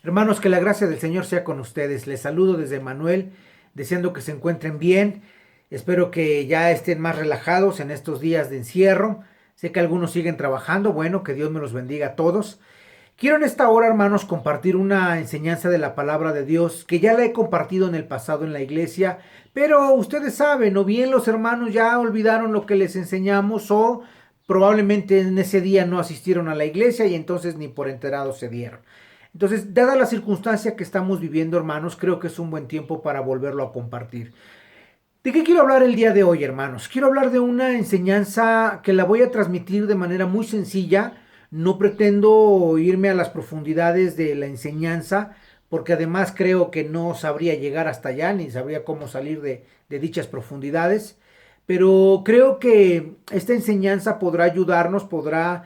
Hermanos, que la gracia del Señor sea con ustedes. Les saludo desde Manuel, deseando que se encuentren bien. Espero que ya estén más relajados en estos días de encierro. Sé que algunos siguen trabajando. Bueno, que Dios me los bendiga a todos. Quiero en esta hora, hermanos, compartir una enseñanza de la palabra de Dios que ya la he compartido en el pasado en la iglesia, pero ustedes saben, o bien los hermanos ya olvidaron lo que les enseñamos o probablemente en ese día no asistieron a la iglesia y entonces ni por enterados se dieron. Entonces, dada la circunstancia que estamos viviendo, hermanos, creo que es un buen tiempo para volverlo a compartir. ¿De qué quiero hablar el día de hoy, hermanos? Quiero hablar de una enseñanza que la voy a transmitir de manera muy sencilla. No pretendo irme a las profundidades de la enseñanza, porque además creo que no sabría llegar hasta allá, ni sabría cómo salir de dichas profundidades. Pero creo que esta enseñanza podrá ayudarnos, podrá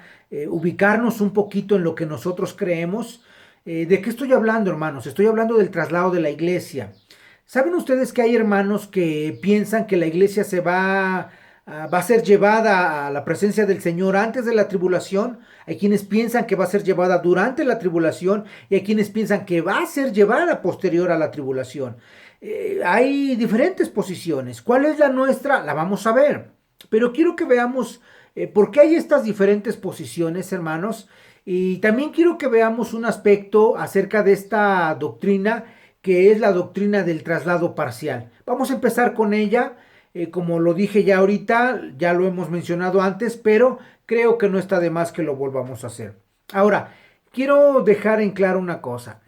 ubicarnos un poquito en lo que nosotros creemos. ¿De qué estoy hablando, hermanos? Estoy hablando del traslado de la iglesia. ¿Saben ustedes que hay hermanos que piensan que la iglesia va a ser llevada a la presencia del Señor antes de la tribulación? Hay quienes piensan que va a ser llevada durante la tribulación y hay quienes piensan que va a ser llevada posterior a la tribulación. Hay diferentes posiciones. ¿Cuál es la nuestra? La vamos a ver. Pero quiero que veamos por qué hay estas diferentes posiciones, hermanos. Y también quiero que veamos un aspecto acerca de esta doctrina que es la doctrina del traslado parcial. Vamos a empezar con ella, como lo dije ya ahorita, ya lo hemos mencionado antes, pero creo que no está de más que lo volvamos a hacer. Ahora, quiero dejar en claro una cosa.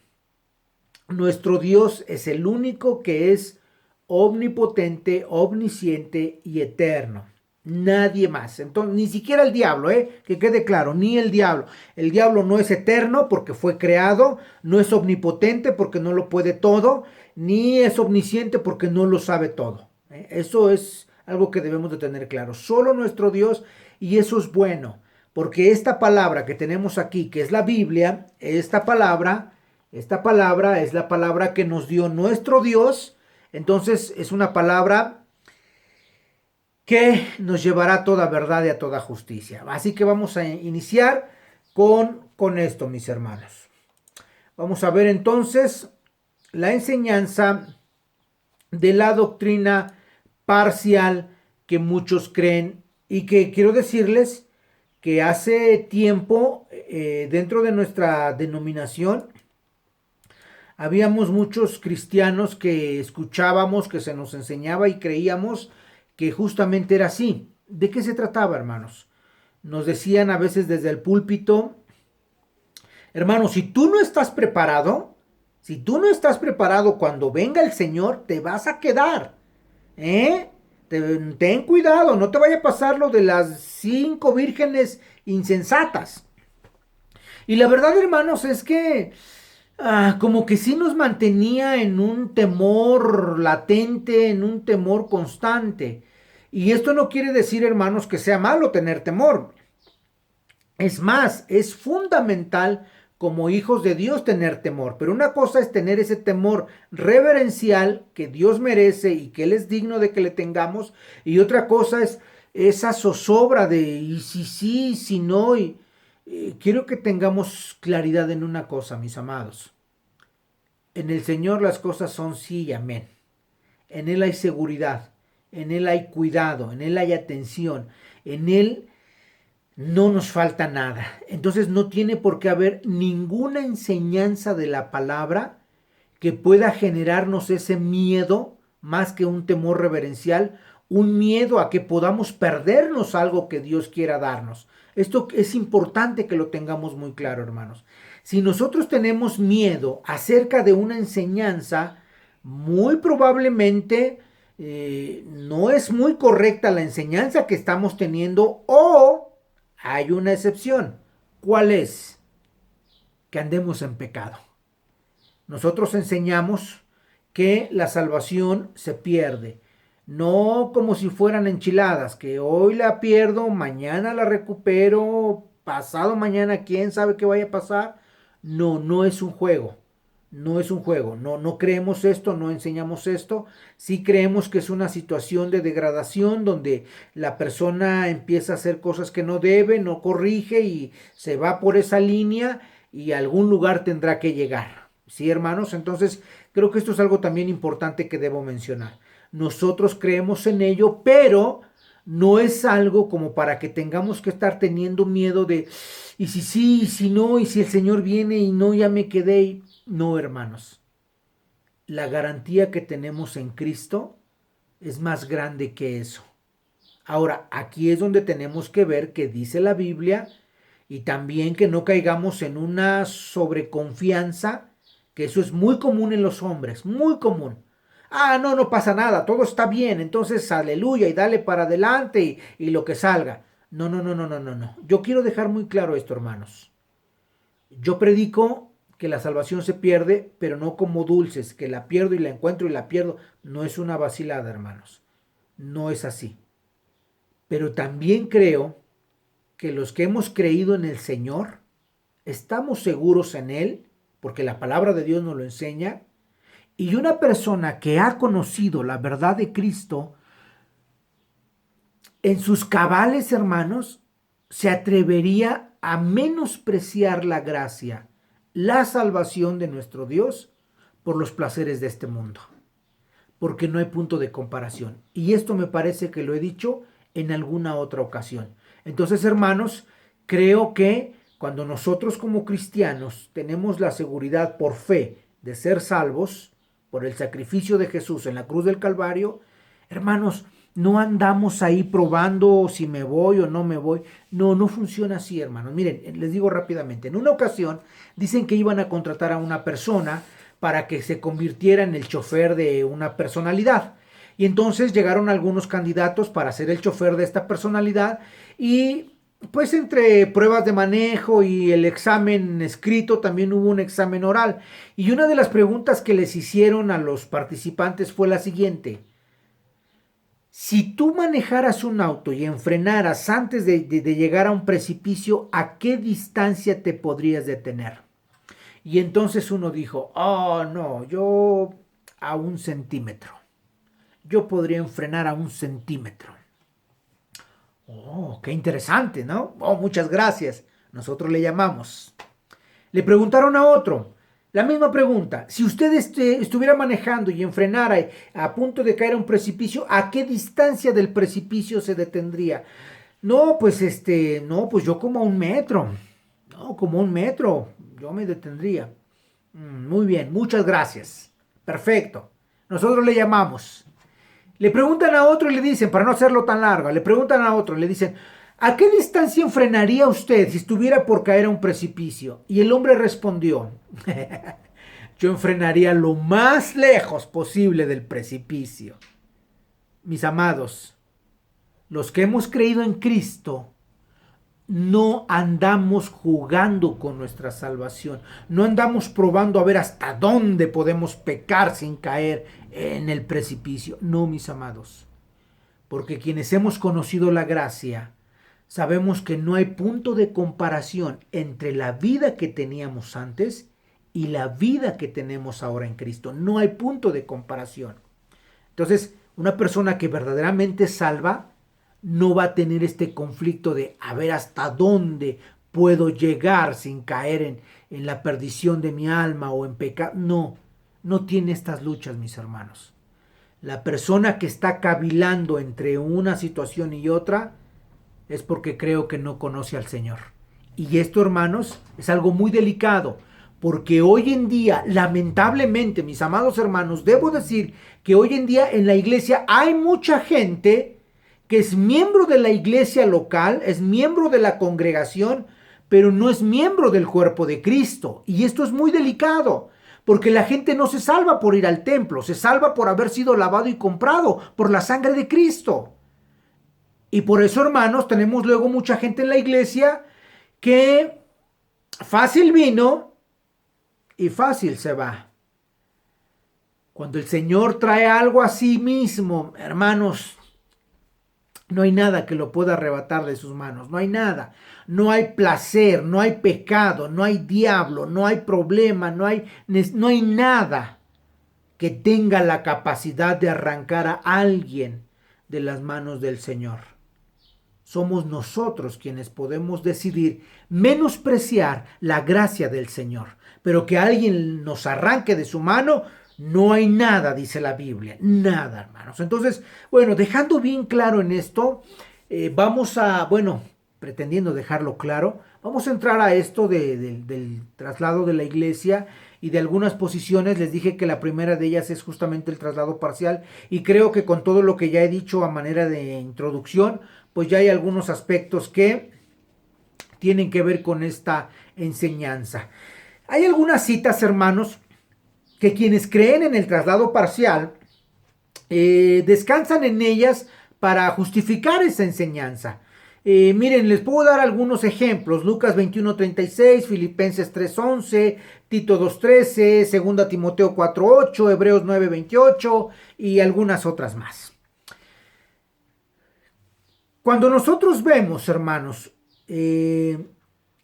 Nuestro Dios es el único que es omnipotente, omnisciente y eterno. Nadie más. Entonces, ni siquiera el diablo, que quede claro, ni el diablo. El diablo no es eterno porque fue creado, no es omnipotente porque no lo puede todo, ni es omnisciente porque no lo sabe todo. Eso es algo que debemos de tener claro. Solo nuestro Dios, y eso es bueno, porque esta palabra que tenemos aquí, que es la Biblia, esta palabra es la palabra que nos dio nuestro Dios. Entonces es una palabra que nos llevará a toda verdad y a toda justicia. Así que vamos a iniciar con esto, mis hermanos. Vamos a ver entonces la enseñanza de la doctrina parcial que muchos creen y que quiero decirles que hace tiempo dentro de nuestra denominación habíamos muchos cristianos que escuchábamos, que se nos enseñaba y creíamos que justamente era así. ¿De qué se trataba, hermanos? Nos decían a veces desde el púlpito, hermanos, si tú no estás preparado cuando venga el Señor, te vas a quedar. ¿Eh? Ten cuidado, no te vaya a pasar lo de las 5 vírgenes insensatas. Y la verdad, hermanos, es que como que sí nos mantenía en un temor latente, en un temor constante. Y esto no quiere decir, hermanos, que sea malo tener temor. Es más, es fundamental como hijos de Dios tener temor. Pero una cosa es tener ese temor reverencial que Dios merece y que Él es digno de que le tengamos. Y otra cosa es esa zozobra de y si sí, y si no. Quiero que tengamos claridad en una cosa, mis amados. En el Señor las cosas son sí y amén. En Él hay seguridad, en Él hay cuidado, en Él hay atención, en Él no nos falta nada. Entonces no tiene por qué haber ninguna enseñanza de la palabra que pueda generarnos ese miedo más que un temor reverencial, un miedo a que podamos perdernos algo que Dios quiera darnos. Esto es importante que lo tengamos muy claro, hermanos. Si nosotros tenemos miedo acerca de una enseñanza, muy probablemente no es muy correcta la enseñanza que estamos teniendo o hay una excepción. ¿Cuál es? Que andemos en pecado. Nosotros enseñamos que la salvación se pierde. No como si fueran enchiladas, que hoy la pierdo, mañana la recupero, pasado mañana quién sabe qué vaya a pasar. No, no es un juego. No es un juego. No, no creemos esto, no enseñamos esto. Sí creemos que es una situación de degradación donde la persona empieza a hacer cosas que no debe, no corrige y se va por esa línea y a algún lugar tendrá que llegar. Sí, hermanos, entonces creo que esto es algo también importante que debo mencionar. Nosotros creemos en ello, pero no es algo como para que tengamos que estar teniendo miedo de, y si sí, y si no, y si el Señor viene y no, ya me quedé. No, hermanos, la garantía que tenemos en Cristo es más grande que eso. Ahora, aquí es donde tenemos que ver qué dice la Biblia y también que no caigamos en una sobreconfianza, que eso es muy común en los hombres, muy común. Ah, no, no pasa nada, todo está bien, entonces aleluya y dale para adelante y lo que salga. No, no, no, no, no, no, no. Yo quiero dejar muy claro esto, hermanos. Yo predico que la salvación se pierde, pero no como dulces, que la pierdo y la encuentro y la pierdo. No es una vacilada, hermanos. No es así. Pero también creo que los que hemos creído en el Señor, estamos seguros en Él, porque la palabra de Dios nos lo enseña, y una persona que ha conocido la verdad de Cristo, en sus cabales, hermanos, se atrevería a menospreciar la gracia, la salvación de nuestro Dios por los placeres de este mundo, porque no hay punto de comparación. Y esto me parece que lo he dicho en alguna otra ocasión. Entonces, hermanos, creo que cuando nosotros como cristianos tenemos la seguridad por fe de ser salvos por el sacrificio de Jesús en la cruz del Calvario, hermanos, no andamos ahí probando si me voy o no me voy. No, no funciona así, hermanos. Miren, les digo rápidamente. En una ocasión dicen que iban a contratar a una persona para que se convirtiera en el chofer de una personalidad. Y entonces llegaron algunos candidatos para ser el chofer de esta personalidad y pues entre pruebas de manejo y el examen escrito también hubo un examen oral. Y una de las preguntas que les hicieron a los participantes fue la siguiente. Si tú manejaras un auto y enfrenaras antes de llegar a un precipicio, ¿a qué distancia te podrías detener? Y entonces uno dijo, oh no, yo a 1 centímetro. Yo podría enfrenar a 1 centímetro. Oh, qué interesante, ¿no? Oh, muchas gracias. Nosotros le llamamos. Le preguntaron a otro, la misma pregunta. Si usted estuviera manejando y enfrenara a punto de caer a un precipicio, ¿a qué distancia del precipicio se detendría? No, pues no, pues yo como a 1 metro. No, como 1 metro. Yo me detendría. Muy bien, muchas gracias. Perfecto. Nosotros le llamamos. Le preguntan a otro y le dicen, para no hacerlo tan largo, le preguntan a otro y le dicen, ¿a qué distancia enfrenaría usted si estuviera por caer a un precipicio? Y el hombre respondió, yo enfrenaría lo más lejos posible del precipicio. Mis amados, los que hemos creído en Cristo, no andamos jugando con nuestra salvación, no andamos probando a ver hasta dónde podemos pecar sin caer en el precipicio. No, mis amados, porque quienes hemos conocido la gracia, sabemos que no hay punto de comparación entre la vida que teníamos antes y la vida que tenemos ahora en Cristo. No hay punto de comparación. Entonces, una persona que verdaderamente salva no va a tener este conflicto de a ver hasta dónde puedo llegar sin caer en la perdición de mi alma o en pecado. No, no tiene estas luchas, mis hermanos. La persona que está cavilando entre una situación y otra es porque creo que no conoce al Señor. Y esto, hermanos, es algo muy delicado, porque hoy en día, lamentablemente, mis amados hermanos, debo decir que hoy en día en la iglesia hay mucha gente que es miembro de la iglesia local, es miembro de la congregación, pero no es miembro del cuerpo de Cristo. Y esto es muy delicado, porque la gente no se salva por ir al templo, se salva por haber sido lavado y comprado por la sangre de Cristo. Y por eso, hermanos, tenemos luego mucha gente en la iglesia que fácil vino y fácil se va. Cuando el Señor trae algo a sí mismo, hermanos, no hay nada que lo pueda arrebatar de sus manos, no hay nada. No hay placer, no hay pecado, no hay diablo, no hay problema, no hay nada que tenga la capacidad de arrancar a alguien de las manos del Señor. Somos nosotros quienes podemos decidir menospreciar la gracia del Señor, pero que alguien nos arranque de su mano, no hay nada, dice la Biblia, nada, hermanos. Entonces, bueno, dejando bien claro en esto, pretendiendo dejarlo claro, vamos a entrar a esto del traslado de la iglesia y de algunas posiciones. Les dije que la primera de ellas es justamente el traslado parcial, y creo que con todo lo que ya he dicho a manera de introducción, pues ya hay algunos aspectos que tienen que ver con esta enseñanza. Hay algunas citas, hermanos, que quienes creen en el traslado parcial descansan en ellas para justificar esa enseñanza. Miren, les puedo dar algunos ejemplos: Lucas 21:36, Filipenses 3:11, Tito 2:13, 2 Timoteo 4:8, Hebreos 9:28 y algunas otras más. Cuando nosotros vemos, hermanos,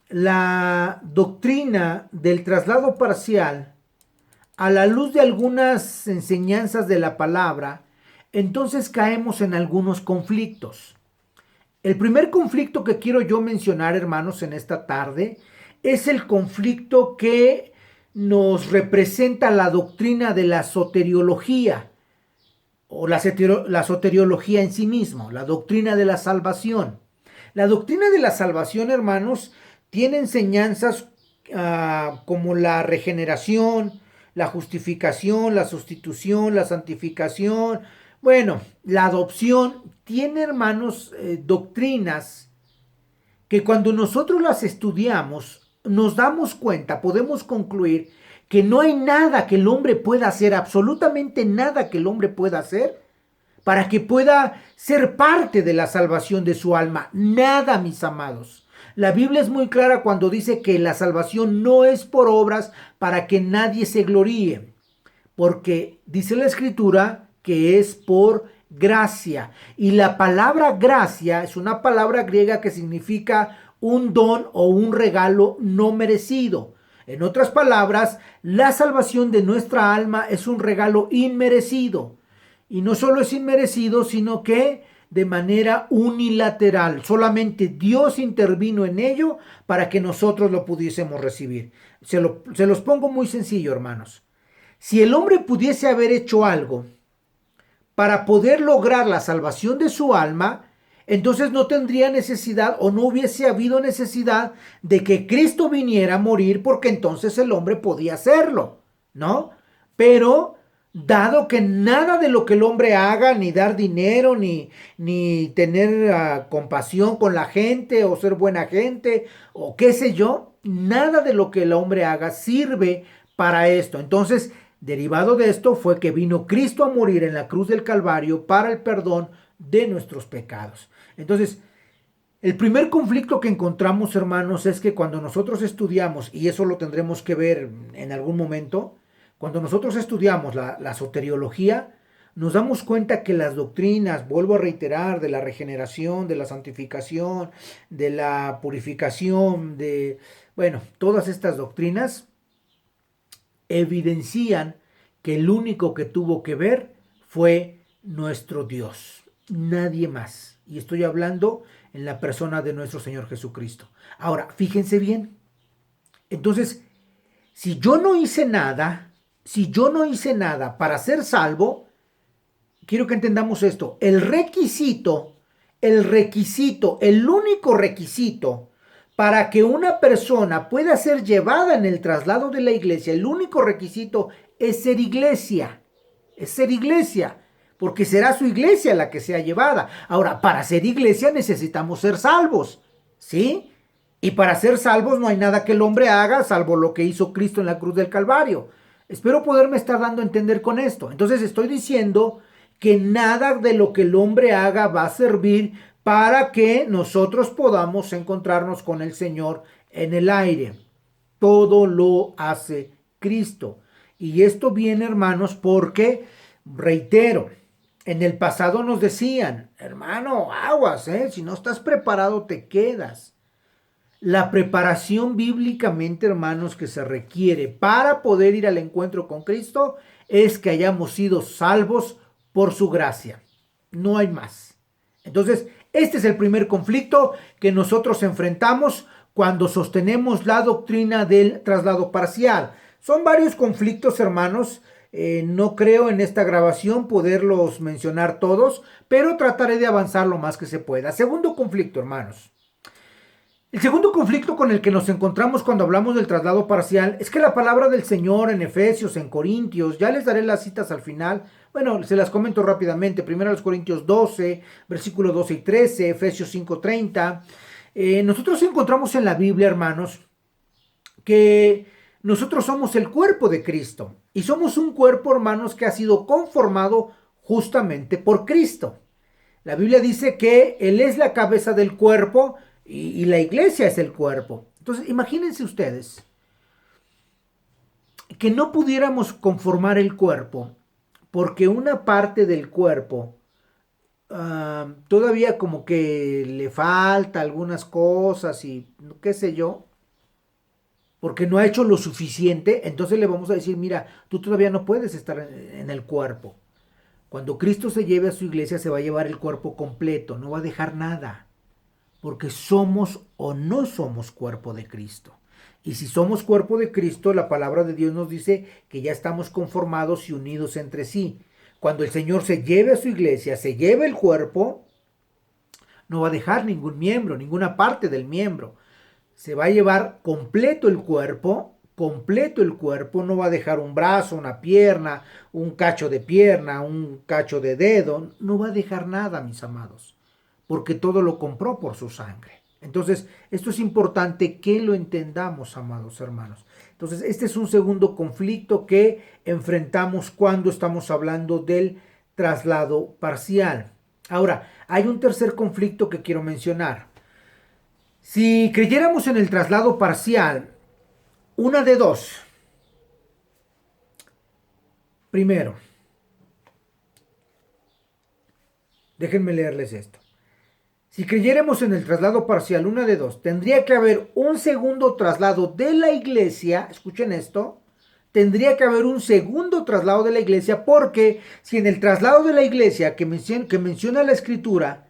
la doctrina del traslado parcial a la luz de algunas enseñanzas de la palabra, entonces caemos en algunos conflictos. El primer conflicto que quiero yo mencionar, hermanos, en esta tarde, es el conflicto que nos representa la doctrina de la soteriología, o la soteriología en sí mismo, la doctrina de la salvación. La doctrina de la salvación, hermanos, tiene enseñanzas como la regeneración, la justificación, la sustitución, la santificación, bueno, la adopción. Tiene, hermanos, doctrinas que cuando nosotros las estudiamos nos damos cuenta, podemos concluir que no hay nada que el hombre pueda hacer, absolutamente nada que el hombre pueda hacer para que pueda ser parte de la salvación de su alma. Nada, mis amados. La Biblia es muy clara cuando dice que la salvación no es por obras para que nadie se gloríe, porque dice la Escritura que es por gracia. Y la palabra gracia es una palabra griega que significa un don o un regalo no merecido. En otras palabras, la salvación de nuestra alma es un regalo inmerecido. Y no solo es inmerecido, sino que de manera unilateral. Solamente Dios intervino en ello para que nosotros lo pudiésemos recibir. Se los pongo muy sencillo, hermanos. Si el hombre pudiese haber hecho algo para poder lograr la salvación de su alma, entonces no tendría necesidad, o no hubiese habido necesidad de que Cristo viniera a morir, porque entonces el hombre podía hacerlo, ¿no? Pero dado que nada de lo que el hombre haga, ni dar dinero, ni tener compasión con la gente, o ser buena gente, o qué sé yo, nada de lo que el hombre haga sirve para esto. Entonces, derivado de esto fue que vino Cristo a morir en la cruz del Calvario para el perdón de nuestros pecados. Entonces, el primer conflicto que encontramos, hermanos, es que cuando nosotros estudiamos, y eso lo tendremos que ver en algún momento, cuando nosotros estudiamos la soteriología, nos damos cuenta que las doctrinas, vuelvo a reiterar, de la regeneración, de la santificación, de la purificación, todas estas doctrinas evidencian que el único que tuvo que ver fue nuestro Dios, nadie más. Y estoy hablando en la persona de nuestro Señor Jesucristo. Ahora, fíjense bien. Entonces, si yo no hice nada para ser salvo, quiero que entendamos esto. El único requisito para que una persona pueda ser llevada en el traslado de la iglesia, el único requisito es ser iglesia. Es ser iglesia, porque será su iglesia la que sea llevada. Ahora, para ser iglesia necesitamos ser salvos, ¿sí? Y para ser salvos no hay nada que el hombre haga salvo lo que hizo Cristo en la cruz del Calvario. Espero poderme estar dando a entender con esto. Entonces estoy diciendo que nada de lo que el hombre haga va a servir para que nosotros podamos encontrarnos con el Señor en el aire. Todo lo hace Cristo. Y esto viene, hermanos, porque, reitero, en el pasado nos decían, hermano, aguas, si no estás preparado te quedas. La preparación bíblicamente, hermanos, que se requiere para poder ir al encuentro con Cristo es que hayamos sido salvos por su gracia. No hay más. Entonces, este es el primer conflicto que nosotros enfrentamos cuando sostenemos la doctrina del traslado parcial. Son varios conflictos, hermanos. No creo en esta grabación poderlos mencionar todos, pero trataré de avanzar lo más que se pueda. Segundo conflicto, hermanos. El segundo conflicto con el que nos encontramos cuando hablamos del traslado parcial es que la palabra del Señor en Efesios, en Corintios, ya les daré las citas al final, bueno, se las comento rápidamente, primero los Corintios 12, versículos 12 y 13, Efesios 5:30, nosotros encontramos en la Biblia, hermanos, que nosotros somos el cuerpo de Cristo y somos un cuerpo, hermanos, que ha sido conformado justamente por Cristo. La Biblia dice que Él es la cabeza del cuerpo y la iglesia es el cuerpo. Entonces, imagínense ustedes que no pudiéramos conformar el cuerpo porque una parte del cuerpo todavía como que le falta algunas cosas y qué sé yo, porque no ha hecho lo suficiente, entonces le vamos a decir, mira, tú todavía no puedes estar en el cuerpo. Cuando Cristo se lleve a su iglesia, se va a llevar el cuerpo completo, no va a dejar nada. Porque somos o no somos cuerpo de Cristo. Y si somos cuerpo de Cristo, la palabra de Dios nos dice que ya estamos conformados y unidos entre sí. Cuando el Señor se lleve a su iglesia, se lleve el cuerpo, no va a dejar ningún miembro, ninguna parte del miembro. Se va a llevar completo el cuerpo, no va a dejar un brazo, una pierna, un cacho de pierna, un cacho de dedo, no va a dejar nada, mis amados, porque todo lo compró por su sangre. Entonces, esto es importante que lo entendamos, amados hermanos. Entonces, este es un segundo conflicto que enfrentamos cuando estamos hablando del traslado parcial. Ahora, hay un tercer conflicto que quiero mencionar. Si creyéramos en el traslado parcial, una de dos. Primero, déjenme leerles esto. Si creyéramos en el traslado parcial, una de dos, tendría que haber un segundo traslado de la iglesia, escuchen esto, tendría que haber un segundo traslado de la iglesia, porque si en el traslado de la iglesia que menciona la escritura,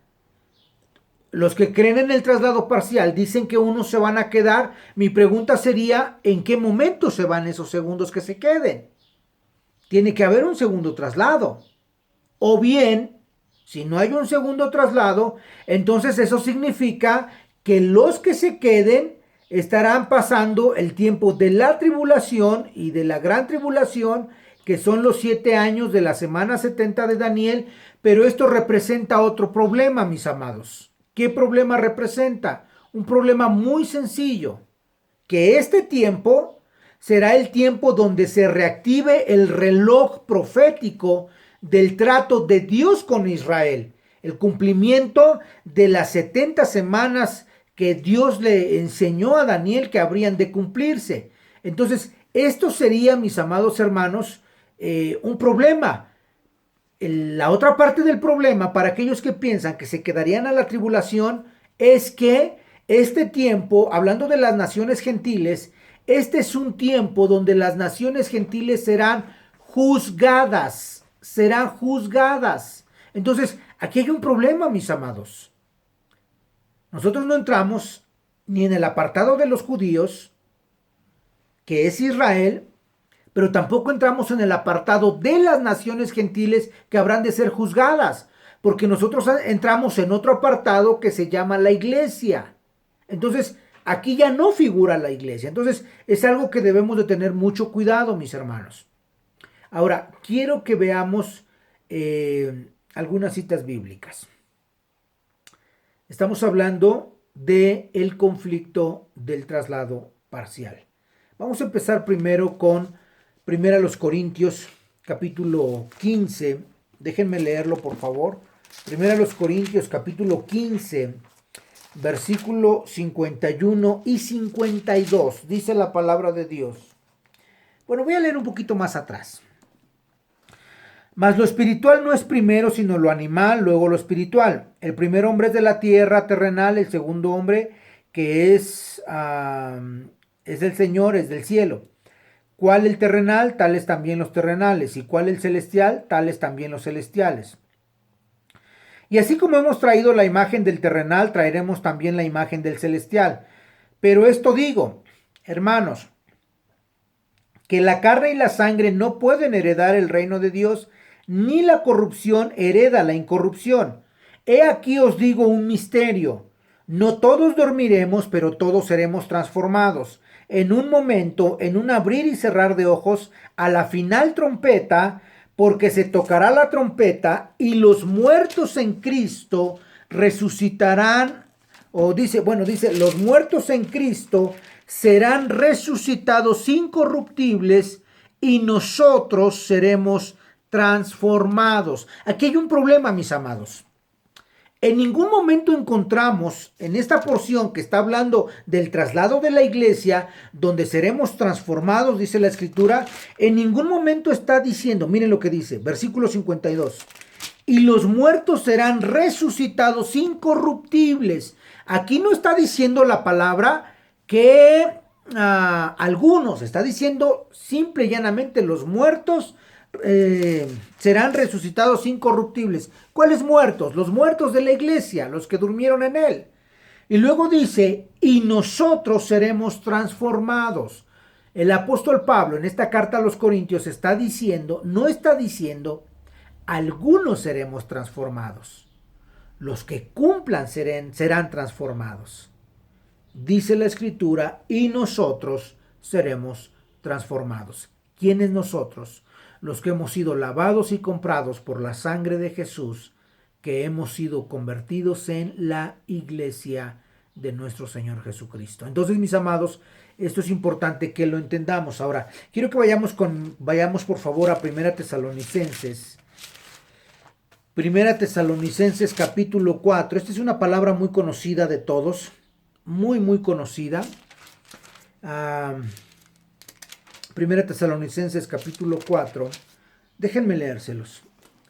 los que creen en el traslado parcial dicen que unos se van a quedar, mi pregunta sería, ¿en qué momento se van esos segundos que se queden? Tiene que haber un segundo traslado. O bien, si no hay un segundo traslado, entonces eso significa que los que se queden estarán pasando el tiempo de la tribulación y de la gran tribulación, que son los 7 años de la semana 70 de Daniel, pero esto representa otro problema, mis amados. ¿Qué problema representa? Un problema muy sencillo, que este tiempo será el tiempo donde se reactive el reloj profético del trato de Dios con Israel, el cumplimiento de las 70 semanas que Dios le enseñó a Daniel que habrían de cumplirse. Entonces, esto sería, mis amados hermanos, un problema. La otra parte del problema para aquellos que piensan que se quedarían a la tribulación es que este tiempo, hablando de las naciones gentiles, este es un tiempo donde las naciones gentiles serán juzgadas, Entonces, aquí hay un problema, mis amados. Nosotros no entramos ni en el apartado de los judíos, que es Israel, pero tampoco entramos en el apartado de las naciones gentiles que habrán de ser juzgadas, porque nosotros entramos en otro apartado que se llama la iglesia. Entonces, aquí ya no figura la iglesia. Entonces, es algo que debemos de tener mucho cuidado, mis hermanos. Ahora, quiero que veamos algunas citas bíblicas. Estamos hablando del conflicto del traslado parcial. Vamos a empezar primero con 1 Corintios, capítulo 15. Déjenme leerlo, por favor. 1 Corintios, capítulo 15, versículo 51 y 52. Dice la palabra de Dios. Bueno, voy a leer un poquito más atrás. Mas lo espiritual no es primero, sino lo animal, luego lo espiritual. El primer hombre es de la tierra terrenal, el segundo hombre que es del Señor, es del cielo. ¿Cuál el terrenal? Tales también los terrenales. ¿Y cuál el celestial? Tales también los celestiales. Y así como hemos traído la imagen del terrenal, traeremos también la imagen del celestial. Pero esto digo, hermanos, que la carne y la sangre no pueden heredar el reino de Dios, ni la corrupción hereda la incorrupción. He aquí os digo un misterio. No todos dormiremos, pero todos seremos transformados. En un momento, en un abrir y cerrar de ojos, a la final trompeta, porque se tocará la trompeta y los muertos en Cristo resucitarán, o dice, bueno, dice, los muertos en Cristo serán resucitados incorruptibles y nosotros seremos transformados. Aquí hay un problema, mis amados. En ningún momento encontramos en esta porción que está hablando del traslado de la iglesia, donde seremos transformados, dice la escritura, en ningún momento está diciendo, miren lo que dice, versículo 52, y los muertos serán resucitados incorruptibles. Aquí no está diciendo la palabra que algunos, está diciendo simple y llanamente los muertos serán resucitados incorruptibles. ¿Cuáles muertos? Los muertos de la iglesia, los que durmieron en él. Y luego dice, y nosotros seremos transformados. El apóstol Pablo en esta carta a los Corintios está diciendo, no está diciendo, algunos seremos transformados. Los que cumplan serán transformados. Dice la escritura, y nosotros seremos transformados. ¿Quiénes nosotros? Los que hemos sido lavados y comprados por la sangre de Jesús, que hemos sido convertidos en la iglesia de nuestro Señor Jesucristo. Entonces, mis amados, esto es importante que lo entendamos. Ahora, quiero que vayamos por favor a Primera Tesalonicenses. Primera Tesalonicenses capítulo 4. Esta es una palabra muy conocida de todos, muy conocida. Primera Tesalonicenses capítulo 4. Déjenme leérselos.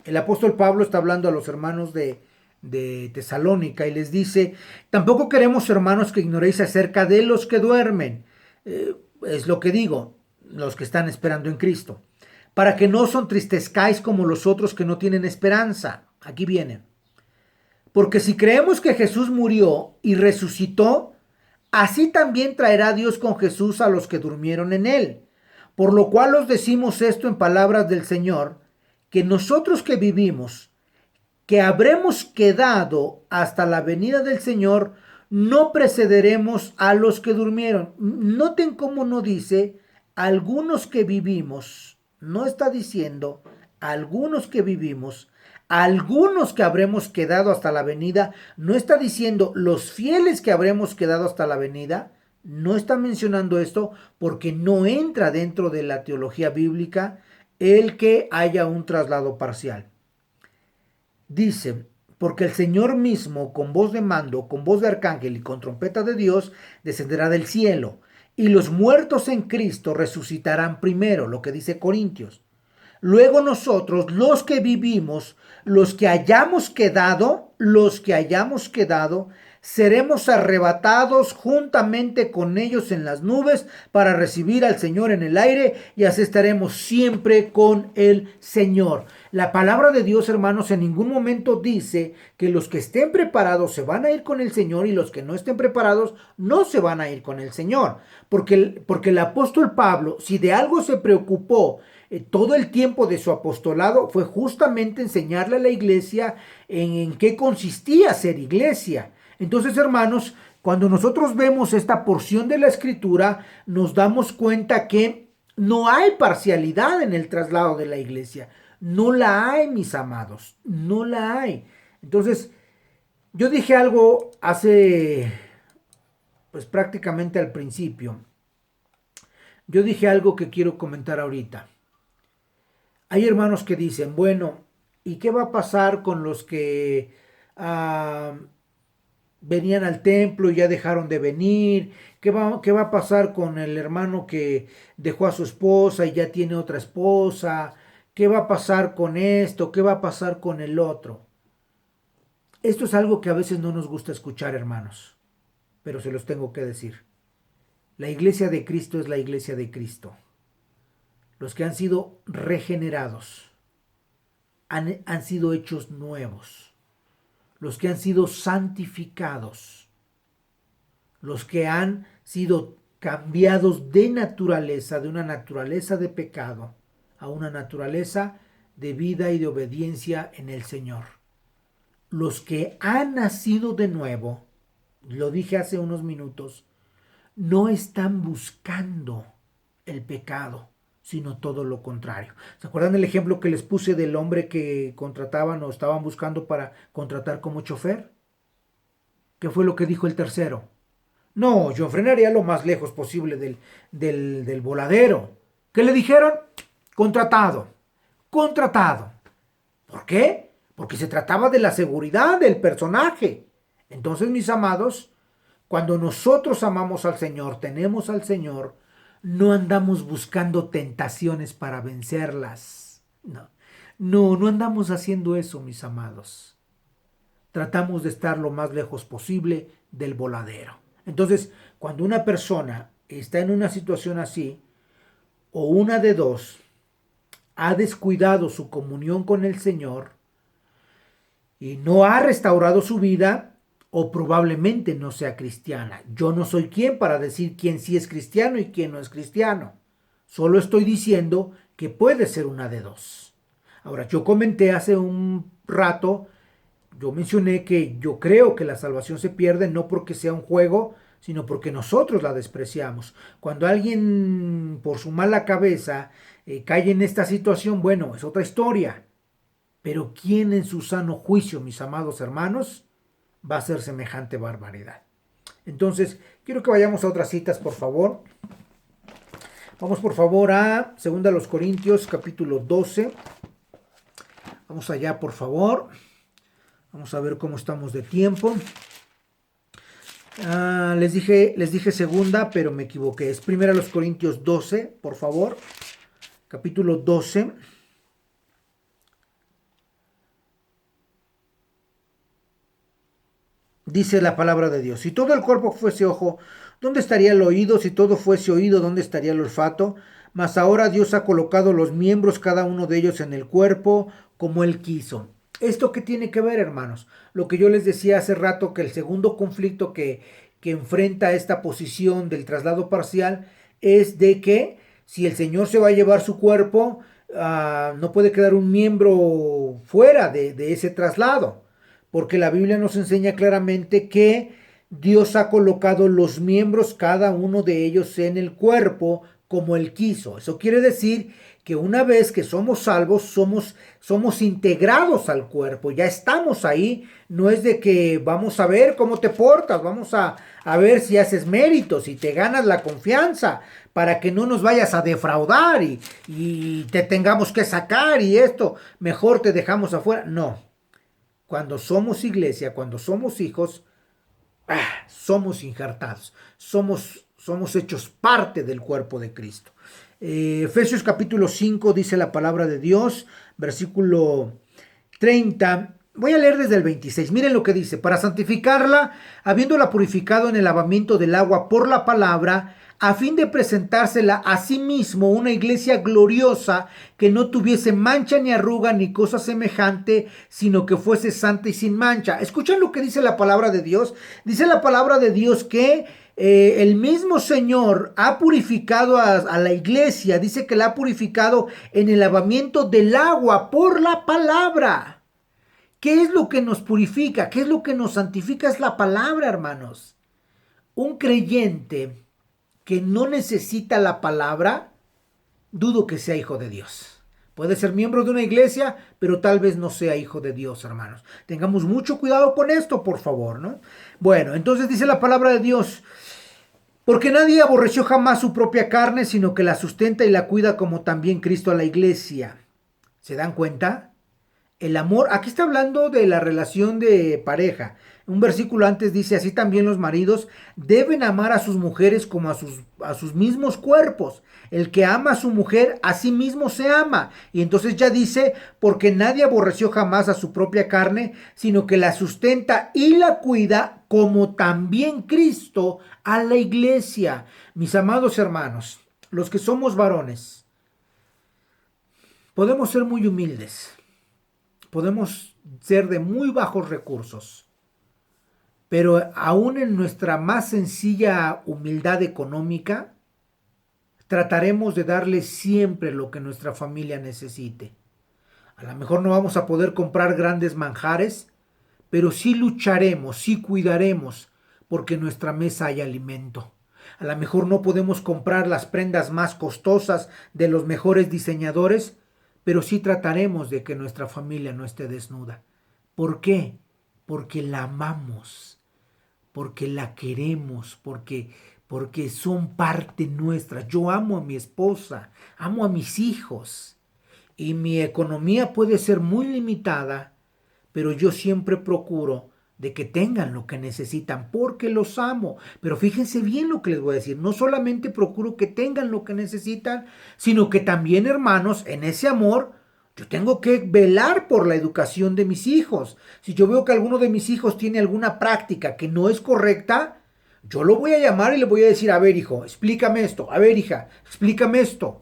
El apóstol Pablo está hablando a los hermanos de Tesalónica y les dice, tampoco queremos, hermanos, que ignoréis acerca de los que duermen. Es lo que digo, los que están esperando en Cristo. Para que no os entristezcáis como los otros que no tienen esperanza. Aquí viene. Porque si creemos que Jesús murió y resucitó, así también traerá Dios con Jesús a los que durmieron en él. Por lo cual os decimos esto en palabras del Señor, que nosotros que vivimos, que habremos quedado hasta la venida del Señor, no precederemos a los que durmieron. Noten cómo no dice algunos que vivimos, no está diciendo algunos que vivimos, algunos que habremos quedado hasta la venida, no está diciendo los fieles que habremos quedado hasta la venida. No está mencionando esto porque no entra dentro de la teología bíblica el que haya un traslado parcial. Dice, porque el Señor mismo, con voz de mando, con voz de arcángel y con trompeta de Dios, descenderá del cielo, y los muertos en Cristo resucitarán primero, lo que dice Corintios. Luego nosotros, los que vivimos, los que hayamos quedado, seremos arrebatados juntamente con ellos en las nubes para recibir al Señor en el aire, y así estaremos siempre con el Señor. La palabra de Dios, hermanos, en ningún momento dice que los que estén preparados se van a ir con el Señor y los que no estén preparados no se van a ir con el Señor. Porque el apóstol Pablo, si de algo se preocupó todo el tiempo de su apostolado, fue justamente enseñarle a la iglesia en qué consistía ser iglesia. Entonces, hermanos, cuando nosotros vemos esta porción de la escritura, nos damos cuenta que no hay parcialidad en el traslado de la iglesia. No la hay, mis amados, no la hay. Entonces, yo dije algo hace, pues prácticamente al principio. Yo dije algo que quiero comentar ahorita. Hay hermanos que dicen, bueno, ¿y qué va a pasar con los que venían al templo y ya dejaron de venir? ¿Qué va a pasar con el hermano que dejó a su esposa y ya tiene otra esposa? ¿Qué va a pasar con esto? ¿Qué va a pasar con el otro? Esto es algo que a veces no nos gusta escuchar, hermanos, pero se los tengo que decir. La iglesia de Cristo es la iglesia de Cristo. Los que han sido regenerados, han sido hechos nuevos. Los que han sido santificados, los que han sido cambiados de naturaleza, de una naturaleza de pecado, a una naturaleza de vida y de obediencia en el Señor. Los que han nacido de nuevo, lo dije hace unos minutos, no están buscando el pecado, sino todo lo contrario. ¿Se acuerdan del ejemplo que les puse del hombre que contrataban o estaban buscando para contratar como chofer? ¿Qué fue lo que dijo el tercero? No, yo frenaría lo más lejos posible del voladero. ¿Qué le dijeron? Contratado. Contratado. ¿Por qué? Porque se trataba de la seguridad del personaje. Entonces, mis amados, cuando nosotros amamos al Señor, tenemos al Señor, no andamos buscando tentaciones para vencerlas. No, no andamos haciendo eso, mis amados. Tratamos de estar lo más lejos posible del voladero. Entonces, cuando una persona está en una situación así, o una de dos, ha descuidado su comunión con el Señor y no ha restaurado su vida, o probablemente no sea cristiana. Yo no soy quien para decir quién sí es cristiano y quién no es cristiano. Solo estoy diciendo que puede ser una de dos. Ahora, yo comenté hace un rato, yo mencioné que yo creo que la salvación se pierde no porque sea un juego, sino porque nosotros la despreciamos. Cuando alguien por su mala cabeza cae en esta situación, bueno, es otra historia. Pero ¿quién en su sano juicio, mis amados hermanos, va a hacer semejante barbaridad? Entonces, quiero que vayamos a otras citas, por favor. Vamos, por favor, a 2 Corintios, capítulo 12. Vamos allá, por favor. Vamos a ver cómo estamos de tiempo. Les dije segunda, pero me equivoqué. Es 1 Corintios 12, por favor. Capítulo 12. Dice la palabra de Dios: si todo el cuerpo fuese ojo, ¿dónde estaría el oído? Si todo fuese oído, ¿dónde estaría el olfato? Mas ahora Dios ha colocado los miembros, cada uno de ellos, en el cuerpo, como Él quiso. ¿Esto qué tiene que ver, hermanos? Lo que yo les decía hace rato, que el segundo conflicto que enfrenta esta posición del traslado parcial es de que si el Señor se va a llevar su cuerpo, no puede quedar un miembro fuera de ese traslado, porque la Biblia nos enseña claramente que Dios ha colocado los miembros, cada uno de ellos, en el cuerpo como Él quiso. Eso quiere decir que una vez que somos salvos, somos integrados al cuerpo, ya estamos ahí. No es de que vamos a ver cómo te portas, vamos a ver si haces méritos, si te ganas la confianza, para que no nos vayas a defraudar y te tengamos que sacar y esto, mejor te dejamos afuera. No. Cuando somos iglesia, cuando somos hijos, somos injertados, somos hechos parte del cuerpo de Cristo. Efesios capítulo 5 dice la palabra de Dios, versículo 30. Voy a leer desde el 26. Miren lo que dice: para santificarla, habiéndola purificado en el lavamiento del agua por la palabra, a fin de presentársela a sí mismo una iglesia gloriosa, que no tuviese mancha ni arruga ni cosa semejante, sino que fuese santa y sin mancha. ¿Escuchan lo que dice la palabra de Dios? Dice la palabra de Dios que el mismo Señor ha purificado a la iglesia. Dice que la ha purificado en el lavamiento del agua por la palabra. ¿Qué es lo que nos purifica? ¿Qué es lo que nos santifica? Es la palabra, hermanos. Un creyente que no necesita la palabra, dudo que sea hijo de Dios. Puede ser miembro de una iglesia, pero tal vez no sea hijo de Dios, hermanos. Tengamos mucho cuidado con esto, por favor, ¿no? Bueno, entonces dice la palabra de Dios: porque nadie aborreció jamás su propia carne, sino que la sustenta y la cuida, como también Cristo a la iglesia. ¿Se dan cuenta? El amor, aquí está hablando de la relación de pareja. Un versículo antes dice: así también los maridos deben amar a sus mujeres como a sus mismos cuerpos. El que ama a su mujer, a sí mismo se ama. Y entonces ya dice: porque nadie aborreció jamás a su propia carne, sino que la sustenta y la cuida, como también Cristo a la iglesia. Mis amados hermanos, los que somos varones, podemos ser muy humildes. Podemos ser de muy bajos recursos, pero aún en nuestra más sencilla humildad económica, trataremos de darle siempre lo que nuestra familia necesite. A lo mejor no vamos a poder comprar grandes manjares, pero sí lucharemos, sí cuidaremos, porque en nuestra mesa hay alimento. A lo mejor no podemos comprar las prendas más costosas de los mejores diseñadores, pero sí trataremos de que nuestra familia no esté desnuda. ¿Por qué? Porque la amamos, porque la queremos, porque son parte nuestra. Yo amo a mi esposa, amo a mis hijos, y mi economía puede ser muy limitada, pero yo siempre procuro de que tengan lo que necesitan porque los amo. Pero fíjense bien lo que les voy a decir, no solamente procuro que tengan lo que necesitan, sino que también, hermanos, en ese amor yo tengo que velar por la educación de mis hijos. Si yo veo que alguno de mis hijos tiene alguna práctica que no es correcta, yo lo voy a llamar y le voy a decir, a ver, hijo, explícame esto. A ver, hija, explícame esto.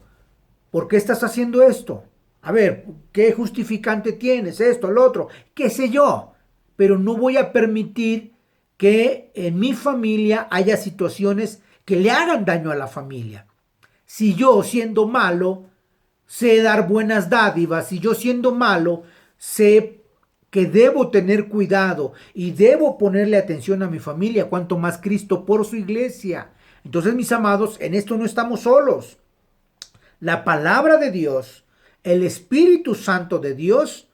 ¿Por qué estás haciendo esto? A ver, ¿qué justificante tienes? Esto, lo otro, qué sé yo. Pero no voy a permitir que en mi familia haya situaciones que le hagan daño a la familia. Si yo, siendo malo, sé dar buenas dádivas, si yo, siendo malo, sé que debo tener cuidado y debo ponerle atención a mi familia, cuanto más Cristo por su iglesia. Entonces, mis amados, en esto no estamos solos. La palabra de Dios, el Espíritu Santo de Dios,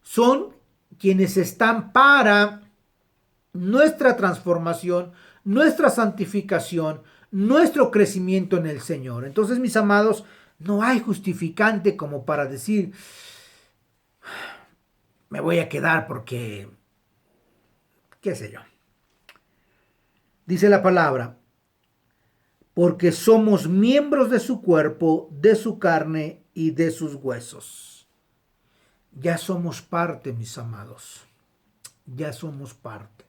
son quienes están para nuestra transformación, nuestra santificación, nuestro crecimiento en el Señor. Entonces, mis amados, no hay justificante como para decir, me voy a quedar porque, qué sé yo. Dice la palabra, porque somos miembros de su cuerpo, de su carne y de sus huesos. Ya somos parte, mis amados. Ya somos parte.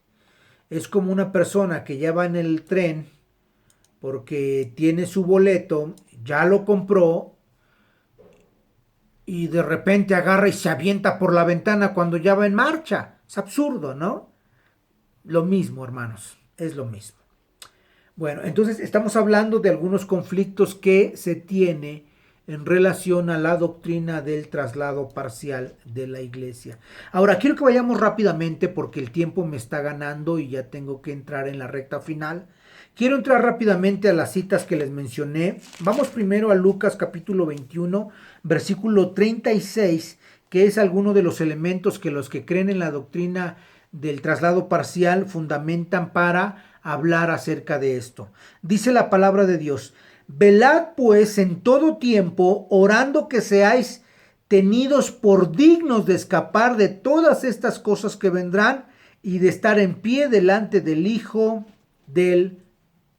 Es como una persona que ya va en el tren porque tiene su boleto, ya lo compró y de repente agarra y se avienta por la ventana cuando ya va en marcha. Es absurdo, ¿no? Lo mismo, hermanos, es lo mismo. Bueno, entonces estamos hablando de algunos conflictos que se tiene en relación a la doctrina del traslado parcial de la iglesia. Ahora, quiero que vayamos rápidamente porque el tiempo me está ganando y ya tengo que entrar en la recta final. Quiero entrar rápidamente a las citas que les mencioné. Vamos primero a Lucas capítulo 21, versículo 36, que es alguno de los elementos que los que creen en la doctrina del traslado parcial fundamentan para hablar acerca de esto. Dice la palabra de Dios: velad pues en todo tiempo, orando que seáis tenidos por dignos de escapar de todas estas cosas que vendrán y de estar en pie delante del Hijo del